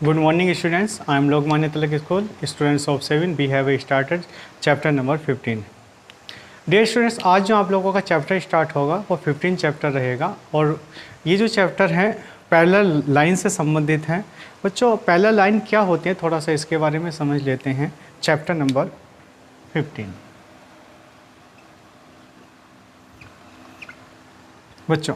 Good morning students, I am Lokmanya Tilak School, students of 7, we have started chapter number 15. Dear students, आज जो आप लोगों का chapter start होगा वो 15 चैप्टर रहेगा और ये जो चैप्टर है पैरेलल लाइन से संबंधित है। बच्चों पैरेलल लाइन क्या होती है थोड़ा सा इसके बारे में समझ लेते हैं। चैप्टर नंबर 15 बच्चों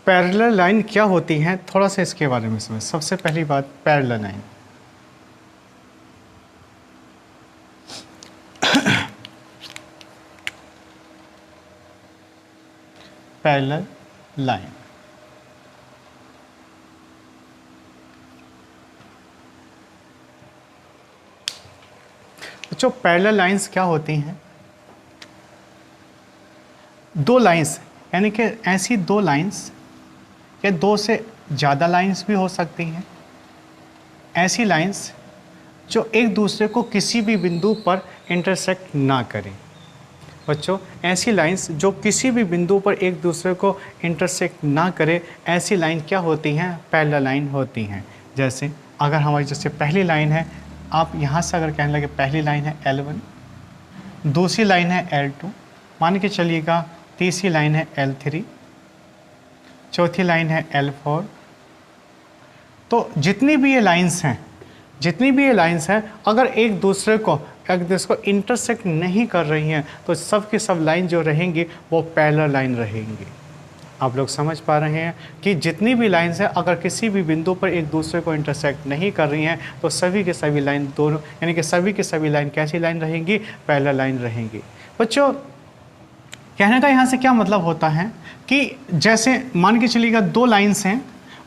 पैरेलल लाइन क्या होती है थोड़ा सा इसके बारे में समझ। सबसे पहली बात पैरेलल लाइन, पैरेलल लाइन बच्चों पैरेलल लाइंस क्या होती हैं? दो लाइंस यानी कि ऐसी दो लाइंस या दो से ज़्यादा लाइंस भी हो सकती हैं। ऐसी लाइंस जो एक दूसरे को किसी भी बिंदु पर इंटरसेक्ट ना करें। बच्चों ऐसी लाइंस जो किसी भी बिंदु पर एक दूसरे को इंटरसेक्ट ना करे, ऐसी लाइन क्या होती हैं? पैरेलल लाइन होती हैं। जैसे अगर हमारी जैसे पहली लाइन है, आप यहाँ से अगर कहने लगे पहली लाइन है L1, दूसरी लाइन है L2, मान के चलिएगा तीसरी लाइन है L3, चौथी लाइन है L4। तो जितनी भी ये लाइंस हैं अगर एक दूसरे को इंटरसेक्ट नहीं कर रही हैं तो सब की सब लाइन जो रहेंगी वो पैरेलल लाइन रहेंगी। आप लोग समझ पा रहे हैं कि जितनी भी लाइंस हैं अगर किसी भी बिंदु पर एक दूसरे को इंटरसेक्ट नहीं कर रही हैं तो सभी के सभी लाइन दोनों यानी कि सभी के सभी लाइन कैसी लाइन रहेंगी? पैरेलल लाइन रहेंगी। बच्चों कहने का यहाँ से क्या मतलब होता है कि जैसे मान के चलिएगा दो लाइंस हैं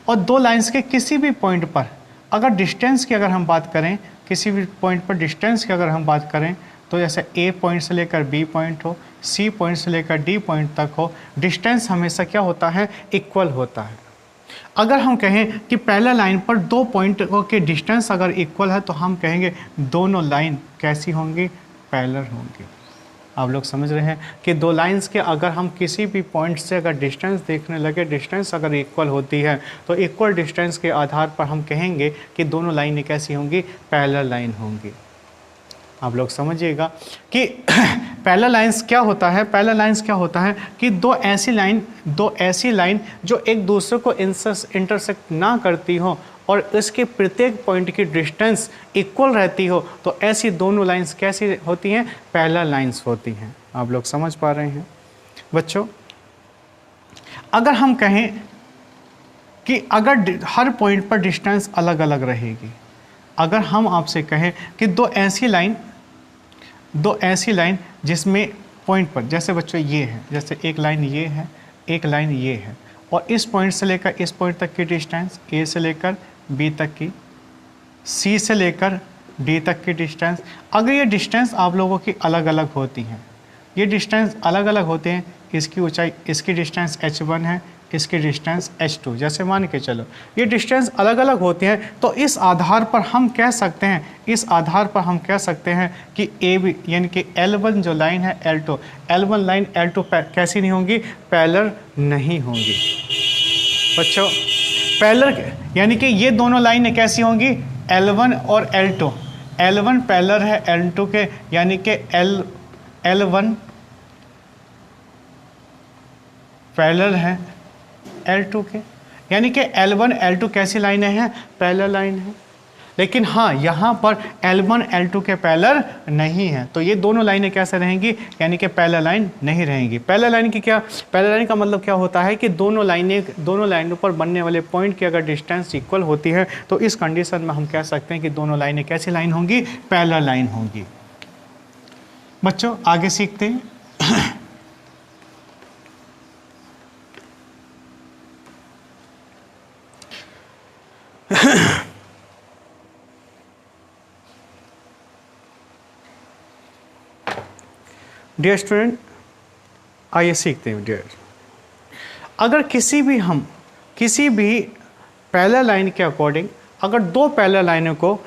और दो लाइंस के किसी भी पॉइंट पर अगर डिस्टेंस की अगर हम बात करें, किसी भी पॉइंट पर डिस्टेंस की अगर हम बात करें तो जैसे A पॉइंट से लेकर B पॉइंट हो, C पॉइंट से लेकर D पॉइंट तक हो, डिस्टेंस हमेशा क्या होता है? इक्वल होता है। अगर हम कहें कि पैरेलल लाइन पर दो पॉइंट के डिस्टेंस अगर इक्वल है तो हम कहेंगे दोनों लाइन कैसी होंगी? पैरेलल होंगी। आप लोग समझ रहे हैं कि दो लाइंस के अगर हम किसी भी पॉइंट से अगर डिस्टेंस देखने लगे, डिस्टेंस अगर इक्वल होती है तो इक्वल डिस्टेंस के आधार पर हम कहेंगे कि दोनों लाइनें कैसी होंगी? पैरेलल लाइन होंगी। आप लोग समझिएगा कि पैरेलल लाइंस क्या होता है? पैरेलल लाइंस क्या होता है कि दो ऐसी लाइन जो एक दूसरे को इंटरसेक्ट ना करती हो और इसके प्रत्येक पॉइंट की डिस्टेंस इक्वल रहती हो तो ऐसी दोनों लाइंस कैसी होती हैं? पैरेलल लाइंस होती हैं। आप लोग समझ पा रहे हैं बच्चों? अगर हम कहें कि अगर हर पॉइंट पर डिस्टेंस अलग अलग रहेगी, अगर हम आपसे कहें कि दो ऐसी लाइन जिसमें पॉइंट पर जैसे बच्चों ये है, जैसे एक लाइन ये है, एक लाइन ये है और इस पॉइंट से लेकर इस पॉइंट तक की डिस्टेंस A से लेकर B तक की, C से लेकर D तक की डिस्टेंस, अगर ये डिस्टेंस आप लोगों की अलग अलग होती हैं, ये डिस्टेंस अलग अलग होते हैं, इसकी ऊंचाई, इसकी डिस्टेंस H1 है, इसकी डिस्टेंस H2, जैसे मान के चलो ये डिस्टेंस अलग अलग होते हैं तो इस आधार पर हम कह सकते हैं कि AB यानी कि L1 जो लाइन है L1 लाइन L2 कैसी नहीं होंगी? पैरेलल नहीं होंगी। बच्चों पैरेलल यानी कि ये दोनों लाइनें कैसी होंगी? L1 और L2, L1 पैरेलल है L2 के यानी कि L1 पैरेलल है L2 के यानी कि L1 L2 कैसी लाइनें हैं? पैरेलल लाइन है। लेकिन हाँ यहाँ पर L1 L2 के पैरेलल नहीं है तो ये दोनों लाइनें कैसे रहेंगी? यानी कि पैरेलल लाइन नहीं रहेंगी। पैरेलल लाइन की क्या, पैरेलल लाइन का मतलब क्या होता है कि दोनों लाइनों पर बनने वाले पॉइंट की अगर डिस्टेंस इक्वल होती है तो इस कंडीशन में हम कह सकते हैं कि दोनों लाइनें कैसी लाइन होंगी? पैरेलल लाइन होंगी। बच्चों आगे सीखते हैं। डियर स्टूडेंट आइए सीखते हैं। डियर अगर किसी भी पैरेलल लाइन के अकॉर्डिंग अगर दो पैरेलल लाइनों को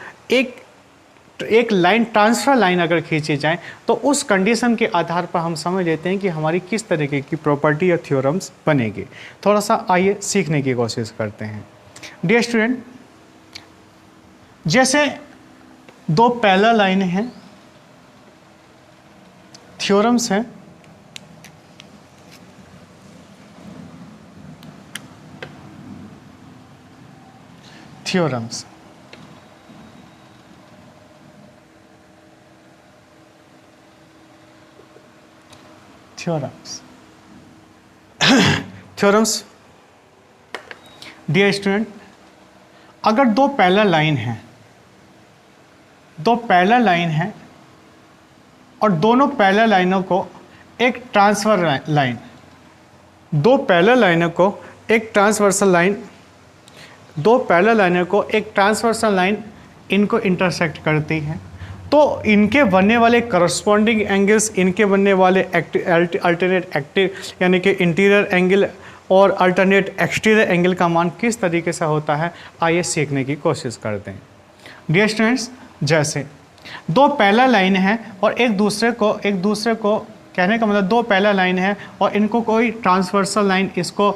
एक लाइन ट्रांसफर लाइन अगर खींची जाए तो उस कंडीशन के आधार पर हम समझ लेते हैं कि हमारी किस तरीके की प्रॉपर्टी या थ्योरम्स बनेगी। थोड़ा सा आइए सीखने की कोशिश करते हैं। डियर स्टूडेंट, जैसे दो पैरेलल लाइन हैं, थ्योरम्स हैं, theorems, theorems, theorems. Dear student, अगर दो पैरेलल लाइन हैं, दो पैरेलल लाइन हैं और दोनों पैरेलल लाइनों को एक ट्रांसफर लाइन, दो पैरेलल लाइनों को एक ट्रांसवर्सल लाइन, दो पैरेलल लाइनों को एक ट्रांसवर्सल लाइन इनको इंटरसेक्ट करती है, तो इनके बनने वाले करस्पॉन्डिंग एंगल्स, इनके बनने वाले अल्टरनेट एक्टिव यानी कि इंटीरियर एंगल और अल्टरनेट एक्सटीरियर एंगल का मान किस तरीके से होता है, आइए सीखने की कोशिश करते हैं। डियर स्टूडेंट्स, जैसे दो पैरेलल लाइन है और एक दूसरे को कहने का मतलब दो पैरेलल लाइन है और इनको कोई ट्रांसवर्सल लाइन, इसको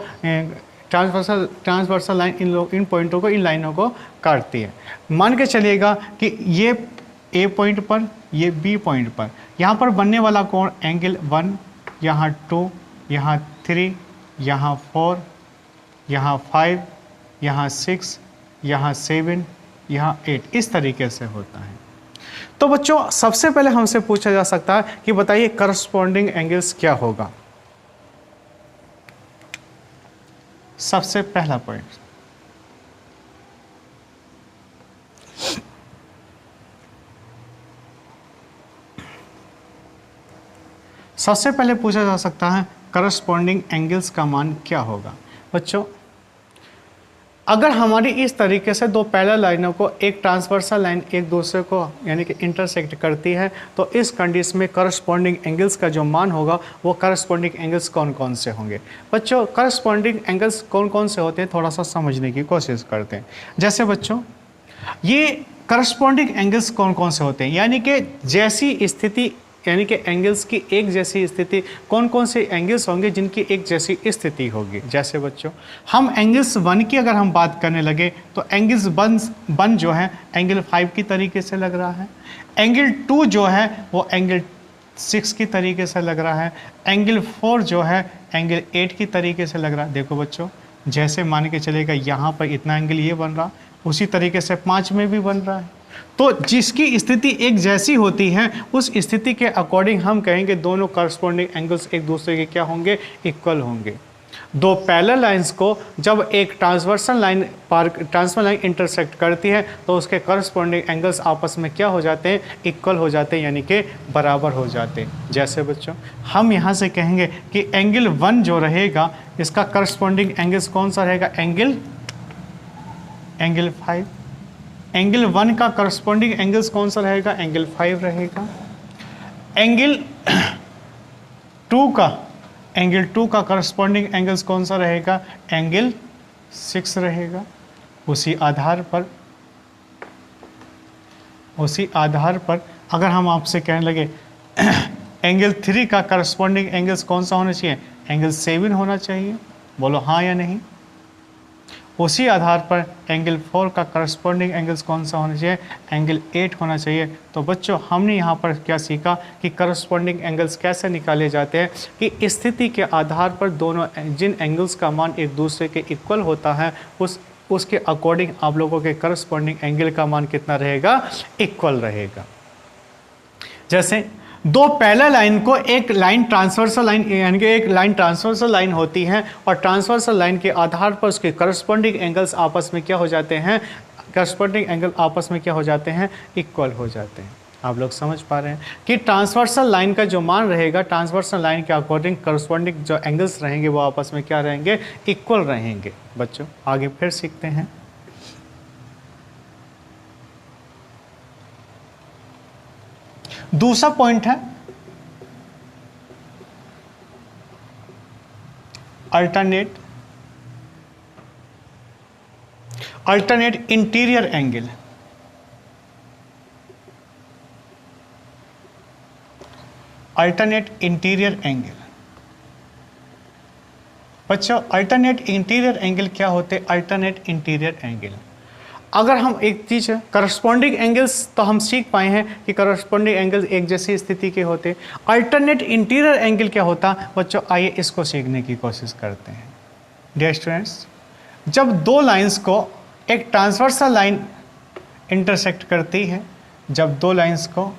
ट्रांसवर्सल लाइन इन पॉइंटों को, इन लाइनों को काटती है। मान के चलिएगा कि ये ए पॉइंट पर, ये बी पॉइंट पर, यहाँ पर बनने वाला कोण एंगल 1, यहाँ 2, यहाँ 3, यहाँ 4, यहाँ 5, यहाँ 6, यहाँ 7, यहाँ 8, इस तरीके से होता है। तो बच्चों, सबसे पहले हमसे पूछा जा सकता है कि बताइए करस्पॉन्डिंग एंगल्स क्या होगा। सबसे पहला पॉइंट, सबसे पहले पूछा जा सकता है करस्पॉन्डिंग एंगल्स का मान क्या होगा। बच्चों, अगर हमारी इस तरीके से दो पैरेलल लाइनों को एक ट्रांसवर्सल लाइन एक दूसरे को यानी कि इंटरसेक्ट करती है, तो इस कंडीशन में करस्पॉन्डिंग एंगल्स का जो मान होगा वो करस्पॉन्डिंग एंगल्स कौन कौन से होंगे। बच्चों, करस्पॉन्डिंग एंगल्स कौन कौन से होते हैं थोड़ा सा समझने की कोशिश करते हैं। जैसे बच्चों, ये करस्पॉन्डिंग एंगल्स कौन कौन से होते हैं, यानी कि जैसी स्थिति, यानी कि एंगल्स की एक जैसी स्थिति, कौन कौन से एंगल्स होंगे जिनकी एक जैसी स्थिति होगी। जैसे बच्चों, हम एंगल्स 1 की अगर हम बात करने लगे तो एंगल्स 1 जो है एंगल 5 की तरीके से लग रहा है, एंगल 2 जो है वो एंगल 6 की तरीके से लग रहा है, एंगल 4 जो है एंगल 8 की तरीके से लग रहा है। देखो बच्चों, जैसे मान के चलेगा यहाँ पर इतना एंगल ये बन रहा, उसी तरीके से 5 में भी बन रहा है। तो जिसकी स्थिति एक जैसी होती है उस स्थिति के अकॉर्डिंग हम कहेंगे दोनों करस्पॉन्डिंग एंगल्स एक दूसरे के क्या होंगे, इक्वल होंगे। दो पैरेलल लाइंस को जब एक ट्रांसवर्सल लाइन इंटरसेक्ट करती है तो उसके करस्पॉन्डिंग एंगल्स आपस में क्या हो जाते हैं, इक्वल हो जाते हैं, यानी कि बराबर हो जाते हैं। जैसे बच्चों, हम यहाँ से कहेंगे कि एंगल 1 जो रहेगा इसका करस्पॉन्डिंग एंगल्स कौन सा रहेगा, एंगल 5। एंगल 1 का करस्पॉन्डिंग एंगल्स कौन सा रहेगा, एंगल 5 रहेगा। एंगल 2 का करस्पॉन्डिंग एंगल्स कौन सा रहेगा, एंगल 6 रहेगा। उसी आधार पर अगर हम आपसे कहने लगे एंगल 3 का करस्पॉन्डिंग एंगल्स कौन सा होना चाहिए, एंगल 7 होना चाहिए, बोलो हाँ या नहीं। उसी आधार पर एंगल 4 का करस्पॉन्डिंग एंगल्स कौन सा होना चाहिए, एंगल 8 होना चाहिए। तो बच्चों, हमने यहाँ पर क्या सीखा कि करस्पॉन्डिंग एंगल्स कैसे निकाले जाते हैं, कि स्थिति के आधार पर दोनों जिन एंगल्स का मान एक दूसरे के इक्वल होता है उसके अकॉर्डिंग आप लोगों के करस्पॉन्डिंग एंगल का मान कितना रहेगा, इक्वल रहेगा। जैसे दो पैरेलल लाइन को एक लाइन ट्रांसवर्सल लाइन, यानी कि एक लाइन ट्रांसवर्सल लाइन होती है और ट्रांसवर्सल लाइन के आधार पर उसके करस्पॉन्डिंग एंगल्स आपस में क्या हो जाते हैं, करस्पॉन्डिंग एंगल आपस में क्या हो जाते हैं, इक्वल हो जाते हैं। आप लोग समझ पा रहे हैं कि ट्रांसवर्सल लाइन का जो मान रहेगा, ट्रांसवर्सल लाइन के अकॉर्डिंग करस्पॉन्डिंग जो एंगल्स रहेंगे वो आपस में क्या रहेंगे, इक्वल रहेंगे। बच्चों, आगे फिर सीखते हैं। दूसरा पॉइंट है alternate interior angle. Alternate interior angle बच्चों अल्टरनेट इंटीरियर एंगल क्या होते हैं? अल्टरनेट इंटीरियर एंगल, अगर हम एक चीज़ करस्पॉन्डिंग एंगल्स तो हम सीख पाए हैं कि करस्पॉन्डिंग एंगल्स एक जैसी स्थिति के होते। अल्टरनेट इंटीरियर एंगल क्या होता बच्चों? आइए इसको सीखने की कोशिश करते हैं। डियर स्टूडेंट्स, जब दो लाइंस को एक ट्रांसवर्सल लाइन इंटरसेक्ट करती है, जब दो लाइंस को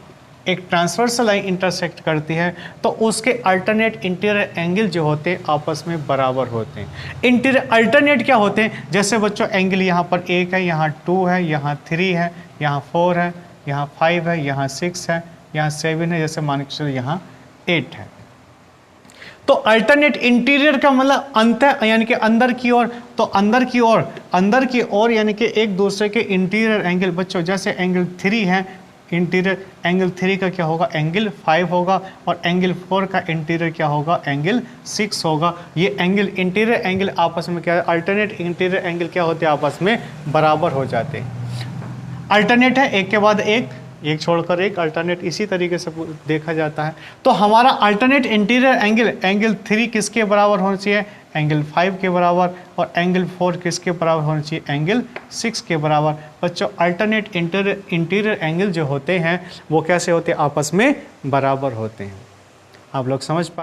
एक ट्रांसवर्सल लाइन इंटरसेक्ट करती है तो उसके अल्टरनेट इंटीरियर एंगल जो होते हैं आपस में बराबर होते हैं। इंटीरियर अल्टरनेट क्या होते हैं? जैसे बच्चों एंगल यहाँ पर 1 है, यहाँ 2 है, यहाँ 3 है, यहाँ 4 है, यहाँ 5 है, यहाँ 6 है, यहाँ 7 है, जैसे मान के चलो यहाँ 8 है। तो अल्टरनेट इंटीरियर का मतलब अंतर यानी कि अंदर की ओर, तो अंदर की ओर यानी कि एक दूसरे के इंटीरियर एंगल। बच्चों जैसे एंगल 3 है, इंटीरियर एंगल 3 का क्या होगा? एंगल 5 होगा, और एंगल 4 का इंटीरियर क्या होगा? एंगल 6 होगा। ये एंगल इंटीरियर एंगल आपस में क्या है? अल्टरनेट इंटीरियर एंगल क्या होते हैं? आपस में बराबर हो जाते हैं। अल्टरनेट है एक के बाद एक छोड़कर एक, अल्टरनेट इसी तरीके से देखा जाता है। तो हमारा अल्टरनेट इंटीरियर एंगल 3 किसके बराबर होना चाहिए? एंगल 5 के बराबर। और एंगल 4 किसके बराबर होना चाहिए? एंगल 6 के बराबर। बच्चों अल्टरनेट इंटीरियर एंगल जो होते हैं वो कैसे होते हैं? आपस में बराबर होते हैं। आप लोग समझ पा